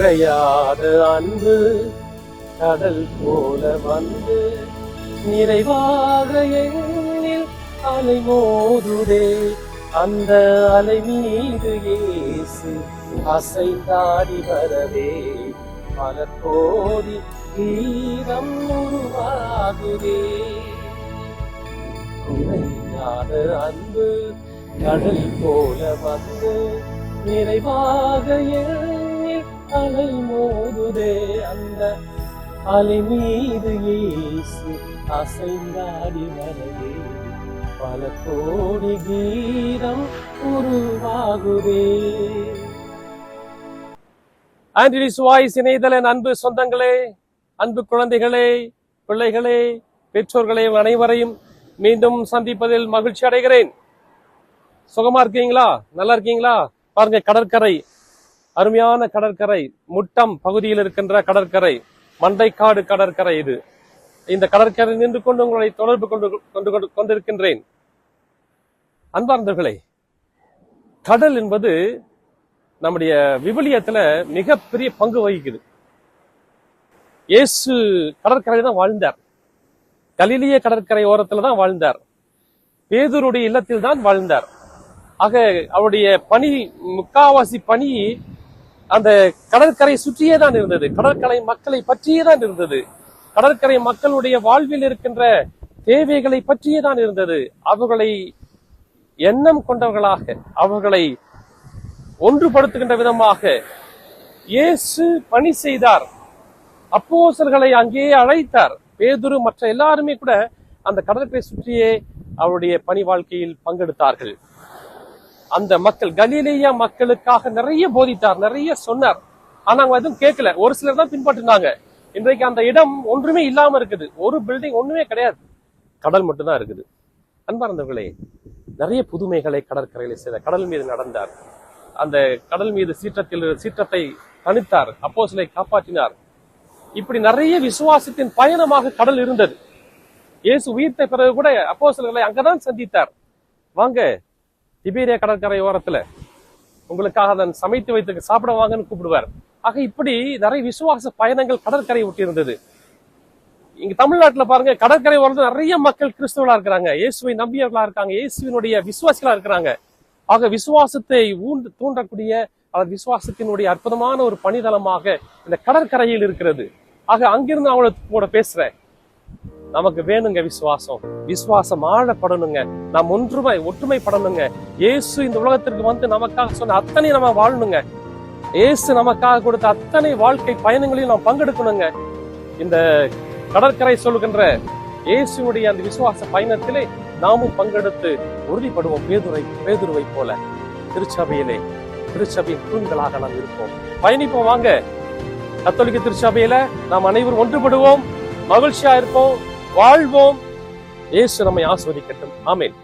குறையாத அன்பு கடல் போல வந்து நிறைவாக எண்ணில் அலை மோதுதே. அந்த அலை மீது இயேசு அசைந்தாடி வரவே பல கோடி கீதம் உருவாகுதே. குறையாத அன்பு கடல் போல வந்து நிறைவாக எண்ணில் அலை மோதுதே. அந்த அலை மீது இயேசு அசைந்தாடி வரவே பல கோடி கீதம் உருவாகுதே. ஆண்டனிஸ் வாய்ஸ் இணையதள அன்பு சொந்தங்களே, அன்பு குழந்தைகளே, பிள்ளைகளே, பெற்றோர்களே, அனைவரையும் மீண்டும் சந்திப்பதில் மகிழ்ச்சி அடைகிறேன். சுகமா இருக்கீங்களா? நல்லா இருக்கீங்களா? பாருங்க, கடற்கரை, அருமையான கடற்கரை, முட்டம் பகுதியில் இருக்கின்ற கடற்கரை, மண்டைக்காடு கடற்கரை. இது இந்த கடற்கரை நின்று கொண்டு உங்களை தொடர்பு கொண்டிருக்கின்றேன். அன்பார்ந்தவர்களே, கடல் என்பது நம்முடைய விவிலியத்துல மிகப்பெரிய பங்கு வகிக்குது. இயேசு கடற்கரை தான் வாழ்ந்தார். கலிலிய கடற்கரை ஓரத்துல தான் வாழ்ந்தார். பேதுருடைய இல்லத்தில் தான் வாழ்ந்தார். ஆக அவருடைய பணி, முக்காவாசி பணி அந்த கடற்கரை சுற்றியே தான் இருந்தது. கடற்கரை மக்களை பற்றியே தான் இருந்தது. கடற்கரை மக்களுடைய வாழ்வில் இருக்கின்ற தேவைகளை பற்றியே தான் இருந்தது. அவர்களை எண்ணம் கொண்டவர்களாக, அவர்களை ஒன்றுபடுத்துகின்ற விதமாக இயேசு பணி செய்தார். அப்போஸ்தலர்களை அங்கேயே அழைத்தார். பேதுரு மற்ற எல்லாருமே கூட அந்த கடற்கரை சுற்றியே அவருடைய பணி வாழ்க்கையில் பங்கெடுத்தார்கள். அந்த மக்கள், கலிலேயா மக்களுக்காக நிறைய போதித்தார், நிறைய சொன்னார். ஆனா அவங்க எதுவும் கேட்கல. ஒரு சிலர் தான் பின்பற்றினாங்க. இன்றைக்கு அந்த இடம் ஒன்றுமே இல்லாம இருக்குது. ஒரு பில்டிங் ஒண்ணுமே கிடையாது, கடல் மட்டும்தான் இருக்குது. அன்பார்ந்தவர்களே, நிறைய புதுமைகளை கடற்கரையில செய்த, கடல் மீது நடந்தார். அந்த கடல் மீது சீற்றத்தை தணித்தார், அப்போஸ்தலரை காப்பாற்றினார். இப்படி நிறைய விசுவாசத்தின் பயணமாக கடல் இருந்தது. இயேசு உயிர்த்த பிறகு கூட அப்போஸ்தலர்களை அங்கதான் சந்தித்தார். வாங்க திபேரியா கடற்கரை ஓரத்துல உங்களுக்காக நான் சமைத்து வைத்து சாப்பிட வாங்கன்னு கூப்பிடுவார். ஆக இப்படி நிறைய விசுவாச பயணங்கள் கடற்கரை ஒட்டி இருந்தது. இங்க தமிழ்நாட்டுல பாருங்க, கடற்கரை ஓரத்துல நிறைய மக்கள் கிறிஸ்தவர்களா இருக்கிறாங்க, இயேசுவை நம்பியவர்களா இருக்காங்க, இயேசுவினுடைய விசுவாசிகளா இருக்கிறாங்க. ஆக விசுவாசத்தை தூண்டக்கூடிய விசுவாசத்தினுடைய அற்புதமான ஒரு பணிதளமாக இந்த கடற்கரையில் இருக்கிறது. ஆக அங்கிருந்து அவங்களோட பேசுறேன். நமக்கு வேணுங்க விசுவாசம். விசுவாசம் ஆழப்படணுங்க. நாம் ஒற்றுமைப்படணுங்க. இயேசு இந்த உலகத்திற்கு வந்து நமக்காக சொன்ன அத்தனை நம்ம வாழணுங்க. இயேசு நமக்காக கொடுத்த அத்தனை வாழ்க்கை பயணங்களையும் நாம் பங்கெடுக்கணுங்க. இந்த கடற்கரை சொல்லுகின்ற இயேசுடைய அந்த விசுவாச பயணத்திலே நாமும் பங்கெடுத்து உறுதிப்படுவோம். பேதுருவை போல திருச்சபையின் தூண்களாக நாம் இருப்போம். பயணிப்போம். வாங்க, கத்தோலிக்க திருச்சபையில நாம் அனைவரும் ஒன்றுபடுவோம், மகிழ்ச்சியா இருப்போம், வாழ்வோம். இயேசு நம்மை ஆசீர்வதிக்கட்டும். ஆமென்.